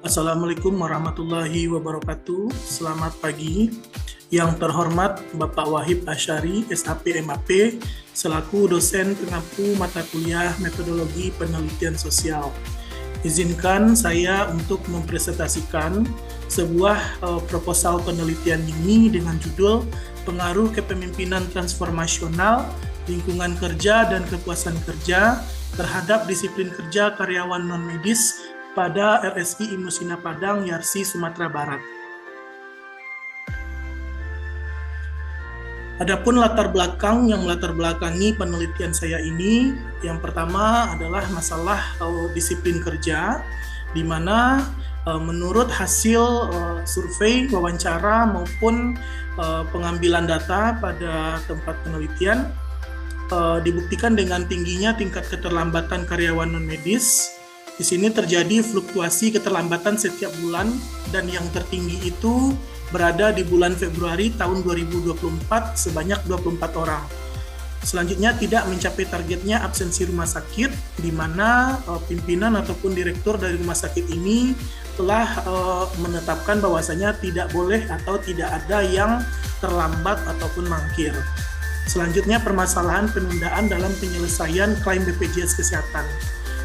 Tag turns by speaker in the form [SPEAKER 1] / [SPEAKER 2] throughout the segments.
[SPEAKER 1] Assalamualaikum warahmatullahi wabarakatuh. Selamat pagi. Yang terhormat Bapak Wahib Asyari, SHP MAP, selaku dosen pengampu mata kuliah Metodologi Penelitian Sosial. Izinkan saya untuk mempresentasikan sebuah proposal penelitian ini dengan judul Pengaruh Kepemimpinan Transformasional, Lingkungan Kerja dan Kepuasan Kerja terhadap disiplin kerja karyawan non-medis pada RSI Imusina Padang, Yarsi, Sumatera Barat. Adapun latar belakang yang melatar belakangi penelitian saya ini, yang pertama adalah masalah disiplin kerja, di mana menurut hasil survei, wawancara maupun pengambilan data pada tempat penelitian, dibuktikan dengan tingginya tingkat keterlambatan karyawan non-medis. Di sini terjadi fluktuasi keterlambatan setiap bulan dan yang tertinggi itu berada di bulan Februari tahun 2024 sebanyak 24 orang. Selanjutnya tidak mencapai targetnya absensi rumah sakit, di mana pimpinan ataupun direktur dari rumah sakit ini telah menetapkan bahwasanya tidak boleh atau tidak ada yang terlambat ataupun mangkir. Selanjutnya permasalahan penundaan dalam penyelesaian klaim BPJS Kesehatan.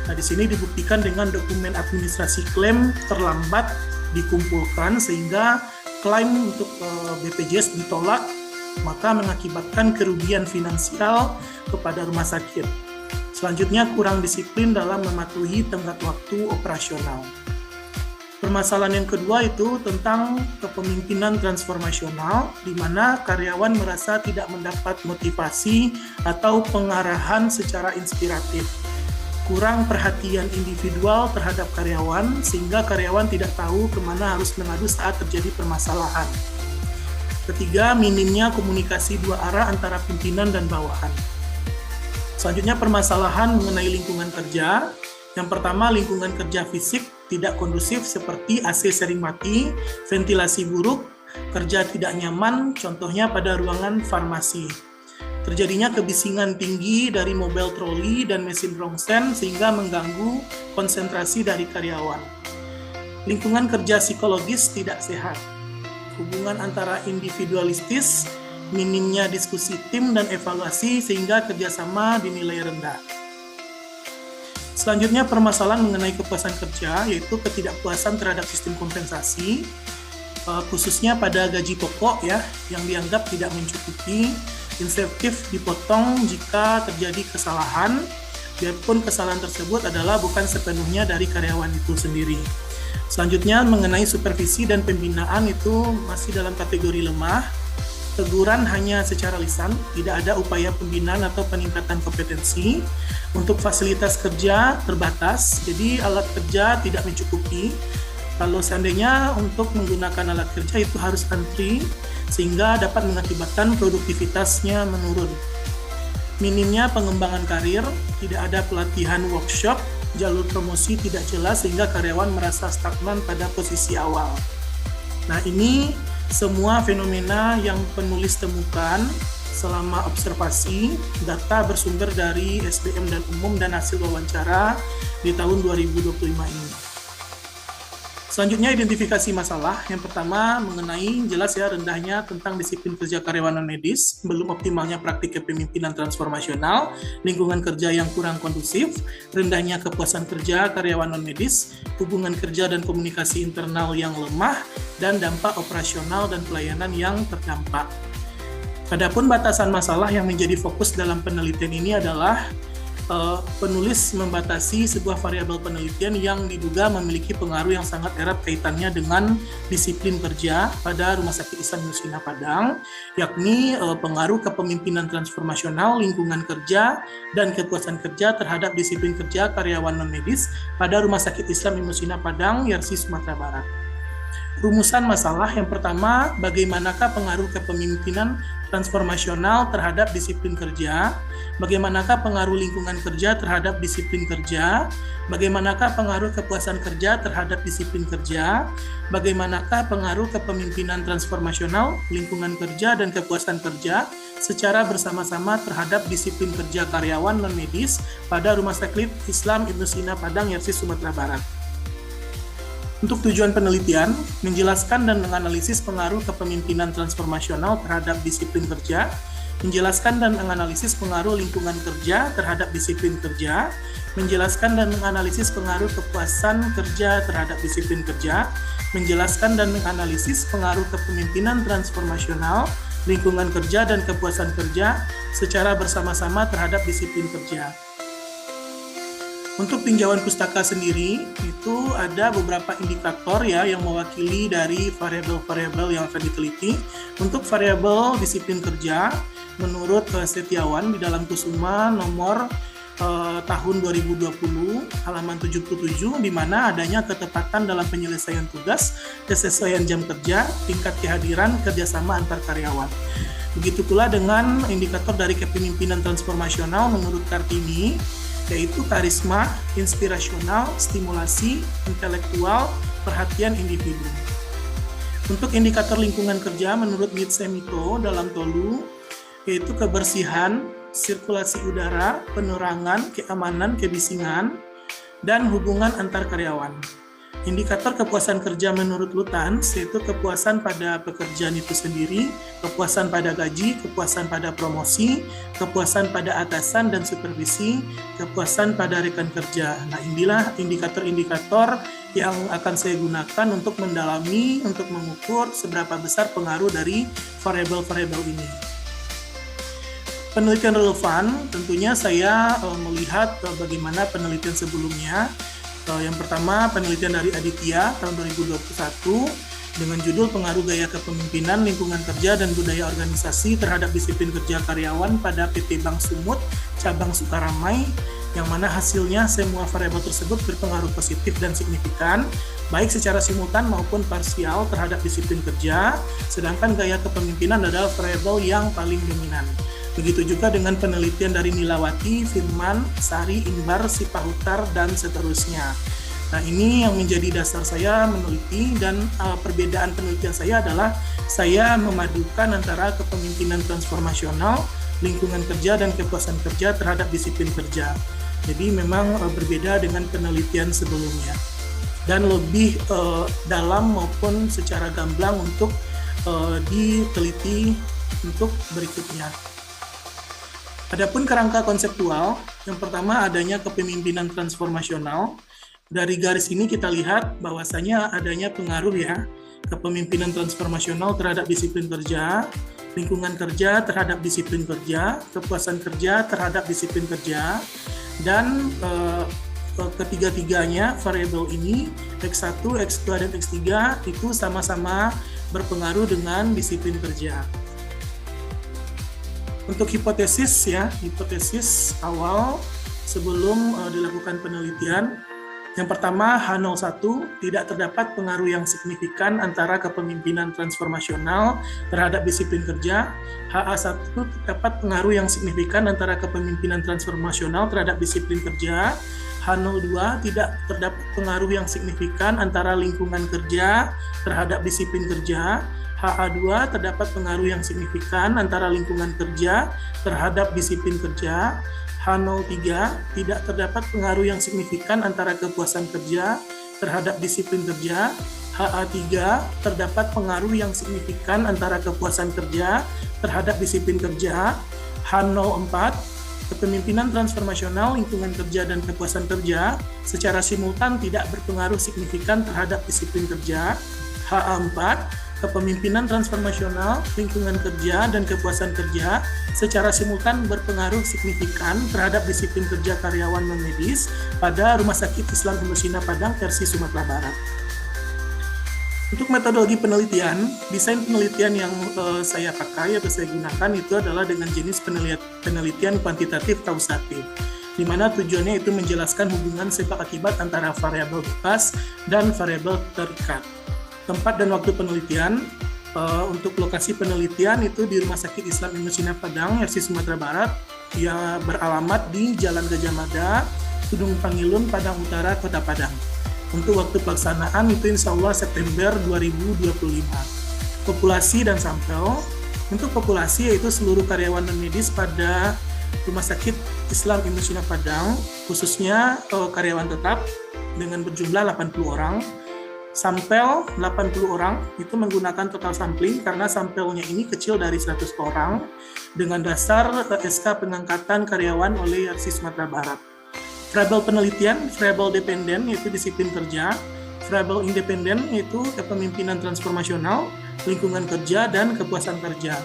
[SPEAKER 1] Nah, di sini dibuktikan dengan dokumen administrasi klaim terlambat dikumpulkan sehingga klaim untuk BPJS ditolak, maka mengakibatkan kerugian finansial kepada rumah sakit. Selanjutnya kurang disiplin dalam mematuhi tenggat waktu operasional. Permasalahan yang kedua itu tentang kepemimpinan transformasional, di mana karyawan merasa tidak mendapat motivasi atau pengarahan secara inspiratif. Kurang perhatian individual terhadap karyawan, sehingga karyawan tidak tahu kemana harus mengadu saat terjadi permasalahan. Ketiga, minimnya komunikasi dua arah antara pimpinan dan bawahan. Selanjutnya, permasalahan mengenai lingkungan kerja. Yang pertama, lingkungan kerja fisik tidak kondusif seperti AC sering mati, ventilasi buruk, kerja tidak nyaman, contohnya pada ruangan farmasi. Terjadinya kebisingan tinggi dari mobile troli dan mesin rongsen sehingga mengganggu konsentrasi dari karyawan. Lingkungan kerja psikologis tidak sehat. Hubungan antara individualistis, minimnya diskusi tim dan evaluasi sehingga kerjasama dinilai rendah. Selanjutnya permasalahan mengenai kepuasan kerja, yaitu ketidakpuasan terhadap sistem kompensasi, khususnya pada gaji pokok ya, yang dianggap tidak mencukupi. Insentif dipotong jika terjadi kesalahan, biarpun kesalahan tersebut adalah bukan sepenuhnya dari karyawan itu sendiri. Selanjutnya mengenai supervisi dan pembinaan itu masih dalam kategori lemah. Teguran hanya secara lisan, tidak ada upaya pembinaan atau peningkatan kompetensi. Untuk fasilitas kerja terbatas, jadi alat kerja tidak mencukupi. Kalau seandainya untuk menggunakan alat kerja itu harus antri, sehingga dapat mengakibatkan produktivitasnya menurun. Minimnya pengembangan karir, tidak ada pelatihan workshop, jalur promosi tidak jelas sehingga karyawan merasa stagnan pada posisi awal. Nah, ini semua fenomena yang penulis temukan selama observasi, data bersumber dari SDM dan umum dan hasil wawancara di tahun 2025 ini. Selanjutnya identifikasi masalah. Yang pertama mengenai jelas ya rendahnya tentang disiplin kerja karyawan non-medis, belum optimalnya praktik kepemimpinan transformasional, lingkungan kerja yang kurang kondusif, rendahnya kepuasan kerja karyawan non-medis, hubungan kerja dan komunikasi internal yang lemah, dan dampak operasional dan pelayanan yang terdampak. Adapun batasan masalah yang menjadi fokus dalam penelitian ini adalah penulis membatasi sebuah variabel penelitian yang diduga memiliki pengaruh yang sangat erat kaitannya dengan disiplin kerja pada Rumah Sakit Islam Imusina Padang, yakni pengaruh kepemimpinan transformasional, lingkungan kerja, dan kepuasan kerja terhadap disiplin kerja karyawan non-medis pada Rumah Sakit Islam Imusina Padang, Yarsi, Sumatera Barat. Rumusan masalah yang pertama, bagaimanakah pengaruh kepemimpinan transformasional terhadap disiplin kerja, bagaimanakah pengaruh lingkungan kerja terhadap disiplin kerja, bagaimanakah pengaruh kepuasan kerja terhadap disiplin kerja, bagaimanakah pengaruh kepemimpinan transformasional, lingkungan kerja, dan kepuasan kerja secara bersama-sama terhadap disiplin kerja karyawan non-medis pada Rumah Sakit Islam Ibnu Sina Padang, Yarsi, Sumatera Barat. Untuk tujuan penelitian, menjelaskan dan menganalisis pengaruh kepemimpinan transformasional terhadap disiplin kerja, menjelaskan dan menganalisis pengaruh lingkungan kerja terhadap disiplin kerja, menjelaskan dan menganalisis pengaruh kepuasan kerja terhadap disiplin kerja, menjelaskan dan menganalisis pengaruh kepemimpinan transformasional, lingkungan kerja dan kepuasan kerja secara bersama-sama terhadap disiplin kerja. Untuk tinjauan pustaka sendiri, itu ada beberapa indikator ya yang mewakili dari variabel-variabel yang akan diteliti. Untuk variabel disiplin kerja, menurut Setiawan di dalam Kusuma nomor tahun 2020 halaman 77, di mana adanya ketepatan dalam penyelesaian tugas, kesesuaian jam kerja, tingkat kehadiran, kerjasama antar karyawan. Begitu pula dengan indikator dari kepemimpinan transformasional menurut Kartini, yaitu karisma, inspirasional, stimulasi, intelektual, perhatian individu. Untuk indikator lingkungan kerja menurut Mitsemito dalam Tolu, yaitu kebersihan, sirkulasi udara, penerangan, keamanan, kebisingan, dan hubungan antar karyawan. Indikator kepuasan kerja menurut Lutans yaitu kepuasan pada pekerjaan itu sendiri, kepuasan pada gaji, kepuasan pada promosi, kepuasan pada atasan dan supervisi, kepuasan pada rekan kerja. Nah, inilah indikator-indikator yang akan saya gunakan untuk mendalami, untuk mengukur seberapa besar pengaruh dari variabel-variabel ini. Penelitian relevan, tentunya saya melihat bagaimana penelitian sebelumnya. Yang pertama, penelitian dari Aditya tahun 2021 dengan judul Pengaruh Gaya Kepemimpinan, Lingkungan Kerja, dan Budaya Organisasi terhadap Disiplin Kerja Karyawan pada PT Bank Sumut, Cabang Sukaramai, yang mana hasilnya semua variabel tersebut berpengaruh positif dan signifikan, baik secara simultan maupun parsial terhadap disiplin kerja, sedangkan gaya kepemimpinan adalah variabel yang paling dominan. Begitu juga dengan penelitian dari Nilawati, Firman, Sari, Inbar, Sipahutar, dan seterusnya. Nah, ini yang menjadi dasar saya meneliti, dan perbedaan penelitian saya adalah saya memadukan antara kepemimpinan transformasional, lingkungan kerja, dan kepuasan kerja terhadap disiplin kerja. Jadi memang berbeda dengan penelitian sebelumnya. Dan lebih dalam maupun secara gamblang untuk diteliti untuk berikutnya. Adapun kerangka konseptual, yang pertama adanya kepemimpinan transformasional. Dari garis ini kita lihat bahwasanya adanya pengaruh ya, kepemimpinan transformasional terhadap disiplin kerja, lingkungan kerja terhadap disiplin kerja, kepuasan kerja terhadap disiplin kerja, dan ketiga-tiganya variabel ini X1, X2, dan X3 itu sama-sama berpengaruh dengan disiplin kerja. Untuk hipotesis ya, hipotesis awal sebelum dilakukan penelitian. Yang pertama, H01 tidak terdapat pengaruh yang signifikan antara kepemimpinan transformasional terhadap disiplin kerja. HA1 terdapat pengaruh yang signifikan antara kepemimpinan transformasional terhadap disiplin kerja. H02 tidak terdapat pengaruh yang signifikan antara lingkungan kerja terhadap disiplin kerja. HA2 terdapat pengaruh yang signifikan antara lingkungan kerja terhadap disiplin kerja. H03 tidak terdapat pengaruh yang signifikan antara kepuasan kerja terhadap disiplin kerja. HA3 terdapat pengaruh yang signifikan antara kepuasan kerja terhadap disiplin kerja. H04 kepemimpinan transformasional, lingkungan kerja, dan kepuasan kerja secara simultan tidak berpengaruh signifikan terhadap disiplin kerja. HA4 kepemimpinan transformasional, lingkungan kerja, dan kepuasan kerja secara simultan berpengaruh signifikan terhadap disiplin kerja karyawan non-medis pada Rumah Sakit Islam Indonesia Padang versi Sumatera Barat. Untuk metodologi penelitian, desain penelitian yang saya pakai atau saya gunakan itu adalah dengan jenis penelitian kuantitatif kausatif, di mana tujuannya itu menjelaskan hubungan sebab akibat antara variabel bebas dan variabel terikat. Tempat dan waktu penelitian, untuk lokasi penelitian itu di Rumah Sakit Islam Indonesia Padang, RSI Sumatera Barat, yang beralamat di Jalan Gajah Mada, Gunung Pangilun, Padang Utara, Kota Padang. Untuk waktu pelaksanaan itu insya Allah September 2025. Populasi dan sampel, untuk populasi yaitu seluruh karyawan non-medis pada Rumah Sakit Islam Indonesia Padang, khususnya karyawan tetap dengan berjumlah 80 orang. Sampel 80 orang, itu menggunakan total sampling karena sampelnya ini kecil dari 100 orang dengan dasar SK pengangkatan karyawan oleh YARSI Sumatera Barat. Variabel penelitian, variabel dependen yaitu disiplin kerja, variabel independen yaitu kepemimpinan transformasional, lingkungan kerja, dan kepuasan kerja.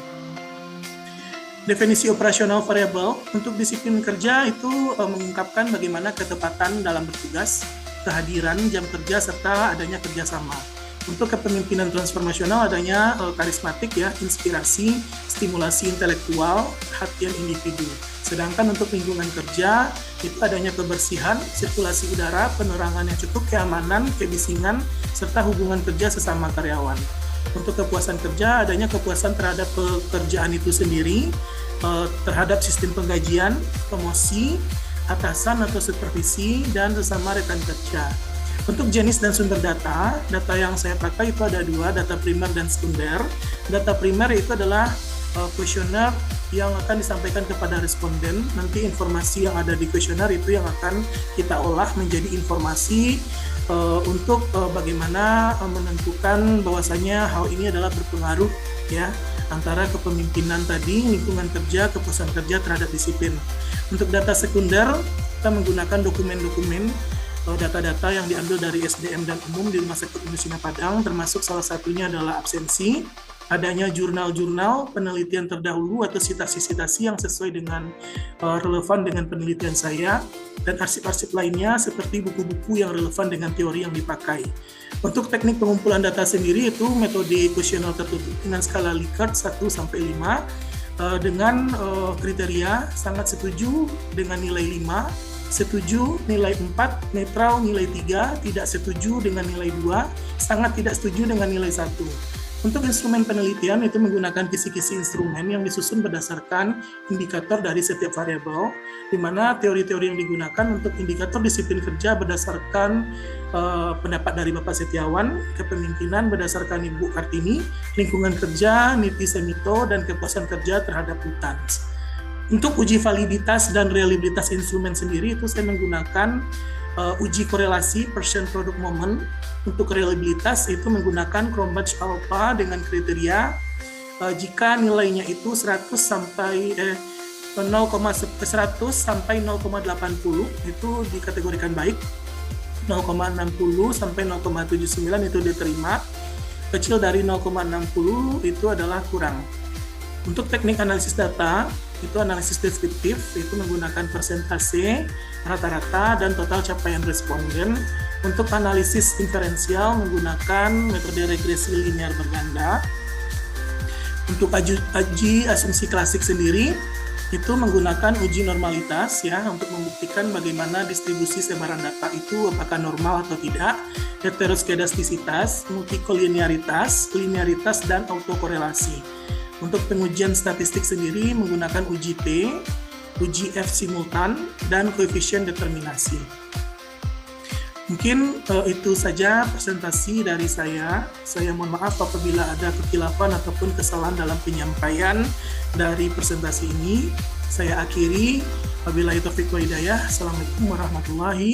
[SPEAKER 1] Definisi operasional variabel untuk disiplin kerja itu mengungkapkan bagaimana ketepatan dalam bertugas, kehadiran jam kerja, serta adanya kerjasama. Untuk kepemimpinan transformasional adanya karismatik ya, inspirasi, stimulasi intelektual, perhatian individu. Sedangkan untuk lingkungan kerja itu adanya kebersihan, sirkulasi udara, penerangan yang cukup, keamanan, kebisingan, serta hubungan kerja sesama karyawan. Untuk kepuasan kerja adanya kepuasan terhadap pekerjaan itu sendiri, terhadap sistem penggajian, promosi, atasan atau supervisi, dan sesama rekan kerja. Untuk jenis dan sumber data yang saya pakai itu ada dua, data primer dan sekunder. Data primer itu adalah kuesioner yang akan disampaikan kepada responden. Nanti informasi yang ada di kuesioner itu yang akan kita olah menjadi informasi untuk bagaimana menentukan bahwasanya hal ini adalah berpengaruh ya antara kepemimpinan tadi, lingkungan kerja, kepuasan kerja terhadap disiplin. Untuk data sekunder, kita menggunakan dokumen-dokumen data-data yang diambil dari SDM dan umum di Rumah Sakit Indonesia Padang, termasuk salah satunya adalah absensi, adanya jurnal-jurnal penelitian terdahulu atau sitasi-sitasi yang sesuai dengan relevan dengan penelitian saya, dan arsip-arsip lainnya seperti buku-buku yang relevan dengan teori yang dipakai. Untuk teknik pengumpulan data sendiri itu metode kuesioner tertutup dengan skala Likert 1-5 dengan kriteria sangat setuju dengan nilai 5, setuju nilai 4, netral nilai 3, tidak setuju dengan nilai 2, sangat tidak setuju dengan nilai 1. Untuk instrumen penelitian itu menggunakan kisi-kisi instrumen yang disusun berdasarkan indikator dari setiap variabel, di mana teori-teori yang digunakan untuk indikator disiplin kerja berdasarkan pendapat dari Bapak Setiawan, kepemimpinan berdasarkan Ibu Kartini, lingkungan kerja, Niti Semito, dan kepuasan kerja terhadap hutan. Untuk uji validitas dan reliabilitas instrumen sendiri itu saya menggunakan uji korelasi percent product moment. Untuk reliabilitas itu menggunakan Cronbach Alpha dengan kriteria jika nilainya itu 100 sampai 0,100 sampai 0,80 itu dikategorikan baik, 0,60 sampai 0,79 itu diterima, kecil dari 0,60 itu adalah kurang. Untuk teknik analisis data, itu analisis deskriptif, itu menggunakan persentase, rata-rata, dan total capaian responden. Untuk analisis inferensial menggunakan metode regresi linear berganda. Untuk uji asumsi klasik sendiri, itu menggunakan uji normalitas ya untuk membuktikan bagaimana distribusi sebaran data itu apakah normal atau tidak, heteroskedastisitas, multikolinearitas, linearitas, dan autokorelasi. Untuk pengujian statistik sendiri menggunakan uji T, uji F simultan, dan koefisien determinasi. Mungkin itu saja presentasi dari saya. Saya mohon maaf apabila ada kekhilafan ataupun kesalahan dalam penyampaian dari presentasi ini. Saya akhiri. Wabillahi taufiq wa hidayah. Assalamualaikum warahmatullahi